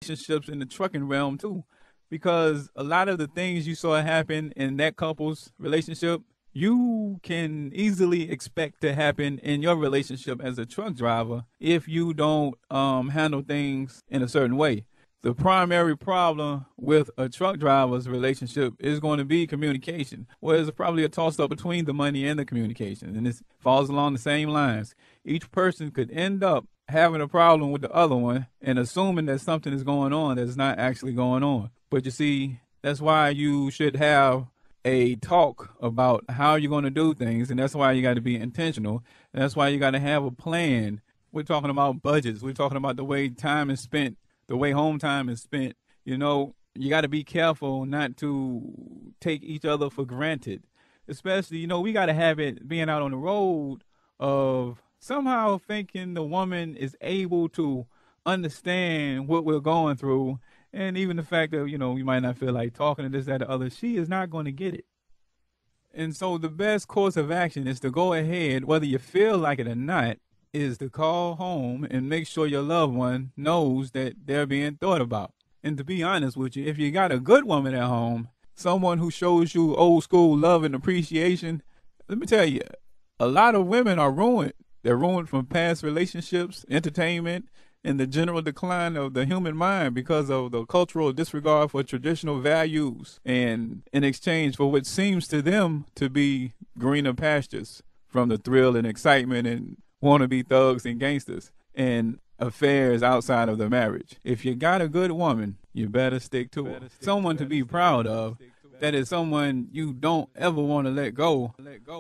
relationships in the trucking realm too, because a lot of the things you saw happen in that couple's relationship, you can easily expect to happen in your relationship as a truck driver if you don't handle things in a certain way. The primary problem with a truck driver's relationship is going to be communication. Well, it's probably a toss up between the money and the communication, and it falls along the same lines. Each person could end up having a problem with the other one and assuming that something is going on that's not actually going on. But you see, that's why you should have a talk about how you're going to do things, and that's why you got to be intentional. And that's why you got to have a plan. We're talking about budgets. We're talking about the way time is spent, the way home time is spent. You know, you got to be careful not to take each other for granted. Especially, you know, we got to have it being out on the road of somehow thinking the woman is able to understand what we're going through. And even the fact that, you know, you might not feel like talking to this, that, the other, she is not going to get it. And so the best course of action is to go ahead, whether you feel like it or not, is to call home and make sure your loved one knows that they're being thought about. And to be honest with you, if you got a good woman at home, someone who shows you old school love and appreciation, let me tell you, a lot of women are ruined. They're ruined from past relationships, entertainment, and the general decline of the human mind because of the cultural disregard for traditional values and in exchange for what seems to them to be greener pastures from the thrill and excitement and wannabe thugs and gangsters and affairs outside of the marriage. If you got a good woman, you better stick to her. Someone to be proud of. That is someone you don't ever want to let go.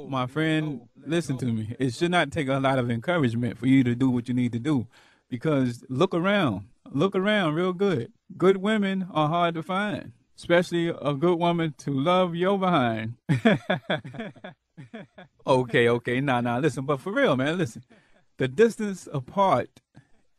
My friend, listen to me. It should not take a lot of encouragement for you to do what you need to do. Because look around real good. Good women are hard to find, especially a good woman to love your behind. Okay, nah, listen, but for real, man, listen. The distance apart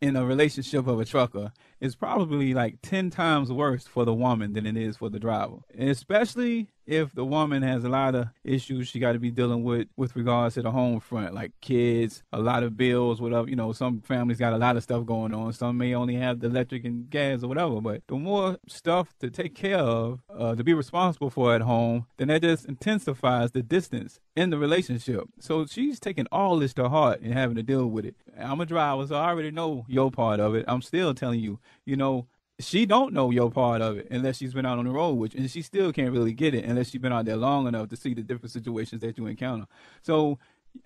in a relationship of a trucker is probably like 10 times worse for the woman than it is for the driver. And especially if the woman has a lot of issues she got to be dealing with regards to the home front, like kids, a lot of bills, whatever. You know, some families got a lot of stuff going on. Some may only have the electric and gas or whatever. But the more stuff to take care of, to be responsible for at home, then that just intensifies the distance in the relationship. So she's taking all this to heart and having to deal with it. I'm a driver, so I already know your part of it. I'm still telling you, you know, she don't know your part of it unless she's been out on the road with you, and she still can't really get it unless she's been out there long enough to see the different situations that you encounter. So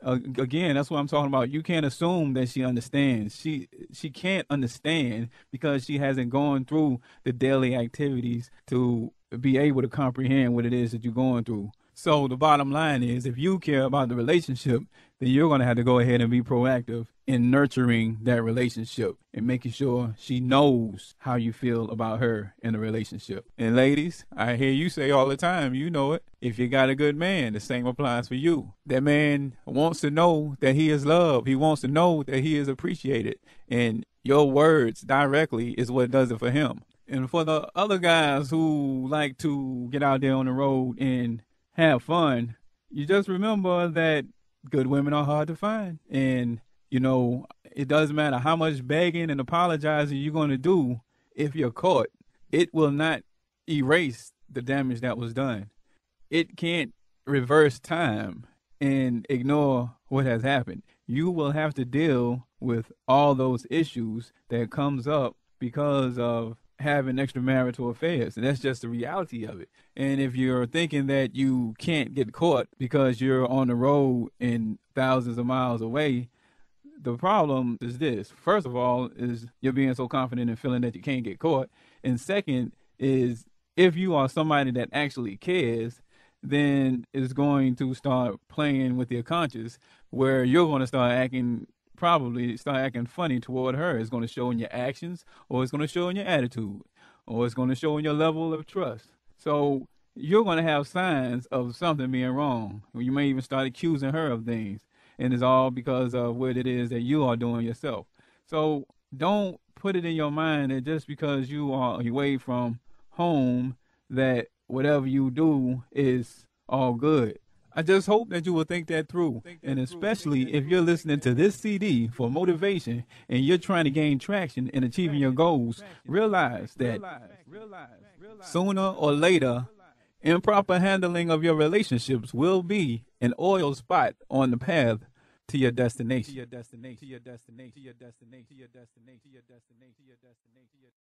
again, that's what I'm talking about. You can't assume that she understands. She can't understand because she hasn't gone through the daily activities to be able to comprehend what it is that you're going through. So the bottom line is, if you care about the relationship, then you're going to have to go ahead and be proactive in nurturing that relationship and making sure she knows how you feel about her in the relationship. And ladies, I hear you say all the time, you know it, if you got a good man, the same applies for you. That man wants to know that he is loved. He wants to know that he is appreciated. And your words directly is what does it for him. And for the other guys who like to get out there on the road and have fun, you just remember that good women are hard to find. And, you know, it doesn't matter how much begging and apologizing you're going to do. If you're caught, it will not erase the damage that was done. It can't reverse time and ignore what has happened. You will have to deal with all those issues that comes up because of having extramarital affairs. And that's just the reality of it. And if you're thinking that you can't get caught because you're on the road and thousands of miles away, the problem is this. First of all, is you're being so confident and feeling that you can't get caught. And second is, if you are somebody that actually cares, then it's going to start playing with your conscience where you're going to probably start acting funny toward her. It's going to show in your actions, or it's going to show in your attitude, or it's going to show in your level of trust. So you're going to have signs of something being wrong. You may even start accusing her of things, and it's all because of what it is that you are doing yourself. So don't put it in your mind that just because you are away from home, that whatever you do is all good. I just hope that you will think that through. And especially if you're listening to this CD for motivation and you're trying to gain traction in achieving your goals, realize that sooner or later, improper handling of your relationships will be an oil spot on the path to your destination.